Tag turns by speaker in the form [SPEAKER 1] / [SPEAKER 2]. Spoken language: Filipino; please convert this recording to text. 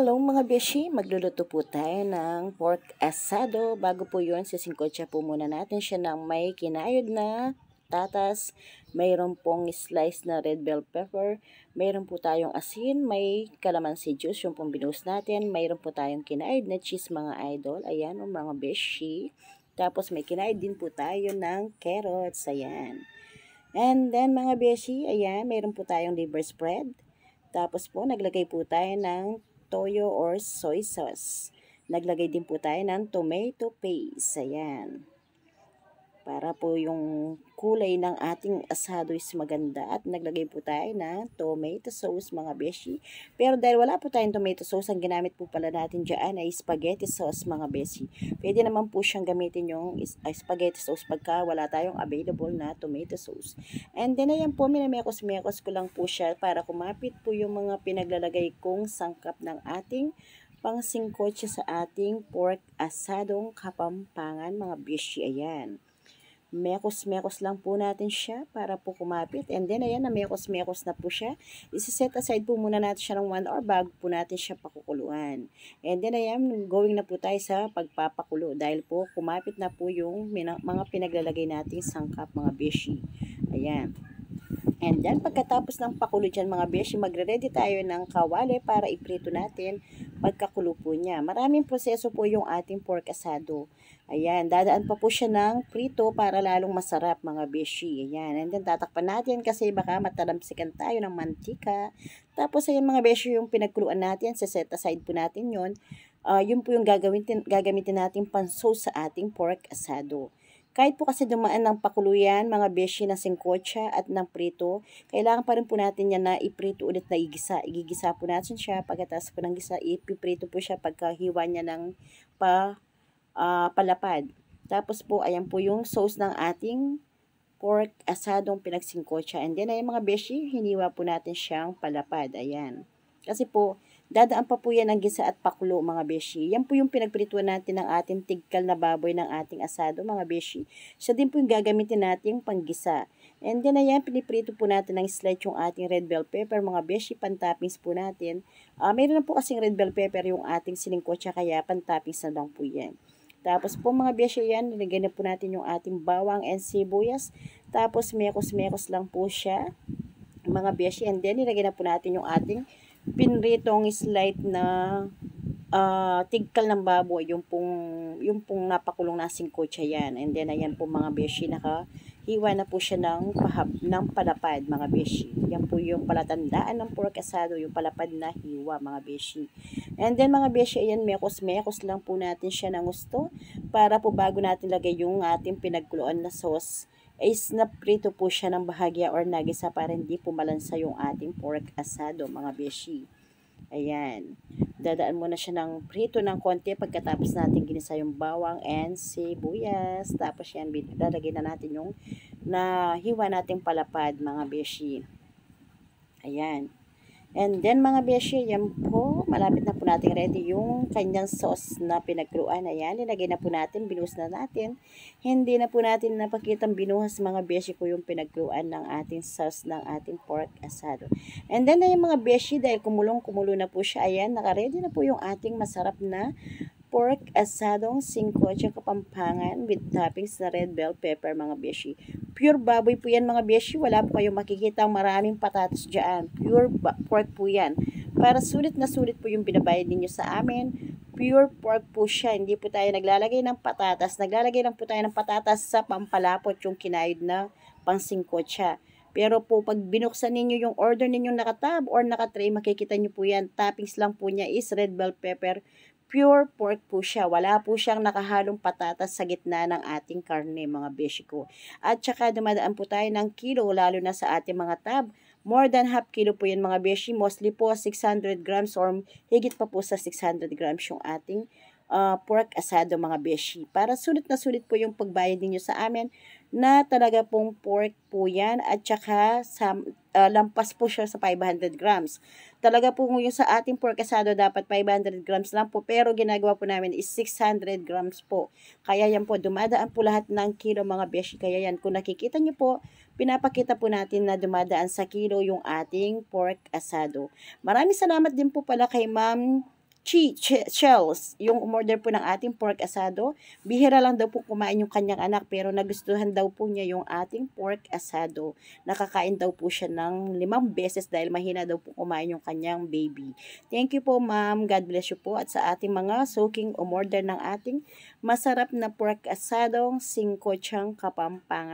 [SPEAKER 1] Hello mga beshi, magluluto po tayo ng pork asado. Bago po yun, sisingkotsa po muna natin siya ng may kinayod na tatas. Mayroon pong slice na red bell pepper. Mayroon po tayong asin, may calamansi juice, yung pong binuhos natin. Mayroon po tayong kinayod na cheese mga idol. Ayan o mga beshi. Tapos may kinayod din po tayo ng carrots. Ayan. And then mga beshi, ayan, mayroon po tayong liver spread. Tapos po, naglagay po tayo ng toyo or soy sauce. Naglagay din po tayo ng tomato paste. Ayan. Para po yung kulay ng ating asado is maganda. At naglagay po tayo ng tomato sauce mga beshi. Pero dahil wala po tayong tomato sauce, ang ginamit po pala natin dyan ay spaghetti sauce mga beshi. Pwede naman po siyang gamitin yung spaghetti sauce pagka wala tayong available na tomato sauce. And then ayan po, minamekos-mekos ko lang po siya para kumapit po yung mga pinaglalagay kong sangkap ng ating pangsingkotse sa ating pork asadong Kapampangan mga beshi. Ayan. Mekos-mekos lang po natin siya para po kumapit. And then, ayan, na mekos-mekos na po siya. Isi-set aside po muna natin siya ng 1 hour bago po natin siya pakukuluan. And then, ayan, going na po tayo sa pagpapakulo. Dahil po, kumapit na po yung mga pinaglalagay nating sangkap, mga beshi. Ayan. And then, pagkatapos ng pakulo dyan mga beshi, magre-ready tayo ng kawali para iprito natin pagkakulo po niya. Maraming proseso po yung ating pork asado. Ayan, dadaan pa po siya ng prito para lalong masarap mga beshi. Ayan, and then tatakpan natin kasi baka matalamsikan tayo ng mantika. Tapos ayan mga beshi, yung pinagkuluan natin, set aside po natin yun. Yun po yung gagamitin natin pan-sauce sa ating pork asado. Kahit po kasi dumaan ng pakuluyan, mga beshi na singkotsa at ng prito, kailangan pa rin po natin yan na iprito ulit na igisa. Igigisa po natin siya, pagkatapos po ng gisa, ipiprito po siya pagkahiwa niya ng palapad. Tapos po, ayan po yung sauce ng ating pork asadong pinagsingkotsa. And then, ayan mga beshi, hiniwa po natin siyang palapad. Ayan. Kasi po, dadaan pa po yan ng gisa at pakulo mga beshi. Yan po yung pinagprituan natin ng ating tigkal na baboy ng ating asado mga beshi. Siya din po yung gagamitin natin panggisa. And then ayan, piniprito po natin ng slice yung ating red bell pepper mga beshi. Pantoppings po natin. Mayroon na po kasing red bell pepper yung ating siningkotsa kaya pantoppings na lang po yan. Tapos po mga beshi yan, nilagay na po natin yung ating bawang and sibuyas. Tapos mekos-mekos lang po siya mga beshi. And then nilagay na po natin yung ating pinritong slight na tigkal ng baboy, yung pong napakulong na singkotsa yan. And then ayan po mga beshi, nakahiwa na po siya ng palapad mga beshi. Yan po yung palatandaan ng pork asado, yung palapad na hiwa mga beshi. And then mga beshi, ayan, mekos-mekos lang po natin siya ng gusto para po bago natin lagay yung ating pinagkuluan na sauce is naprito po siya ng bahagya or nagisa para hindi po malansa yung ating pork asado mga beshi. Ayan. Dadaan muna siya ng prito ng konti pagkatapos natin ginisa yung bawang and sibuyas. Tapos yan, lalagay na natin yung nahiwa nating palapad mga beshi. Ayan. And then mga beshi, yan po, malapit na po natin ready yung kanyang sauce na pinagkuluan. Ayan, nilagay na po natin, binuhos na natin. Hindi na po natin napakitang binuhas mga beshi ko yung pinagkuluan ng ating sauce ng ating pork asado. And then ayan mga beshi, dahil kumulong-kumulo na po siya, ayan, naka-ready na po yung ating masarap na pork asadong singkotsa Kapampangan with toppings na red bell pepper mga beshi. Pure baboy po yan mga beshi. Wala po kayong makikita maraming patatas dyan. Pure pork po yan. Para sulit na sulit po yung binabayad ninyo sa amin. Pure pork po siya. Hindi po tayo naglalagay ng patatas. Naglalagay lang po tayo ng patatas sa pampalapot yung kinayod na pangsingkotsa. Pero po, pag binuksan ninyo yung order ninyong nakatab or nakatray, makikita nyo po yan. Toppings lang po niya is red bell pepper. Pure pork po siya. Wala po siyang nakahalong patatas sa gitna ng ating karne, mga beshi ko. At saka dumadaan po tayo ng kilo, lalo na sa ating mga tab. More than half kilo po yan, mga beshi. Mostly po 600 grams or higit pa po sa 600 grams yung ating pork asado, mga beshi. Para sulit na sulit po yung pagbayad ninyo sa amin na talaga pong pork po yan at saka lampas po siya sa 500 grams. Talaga po yung sa ating pork asado dapat 500 grams lang po pero ginagawa po namin is 600 grams po. Kaya yan po, dumadaan po lahat ng kilo mga beshi. Kaya yan, kung nakikita nyo po, pinapakita po natin na dumadaan sa kilo yung ating pork asado. Maraming salamat din po pala kay Ma'am Shells, yung umorder po ng ating pork asado. Bihira lang daw po kumain yung kanyang anak, pero nagustuhan daw po niya yung ating pork asado. Nakakain daw po siya ng 5 beses dahil mahina daw po kumain yung kanyang baby. Thank you po ma'am, God bless you po. At sa ating mga soaking umorder ng ating masarap na pork asadong singkochang Kapampangan.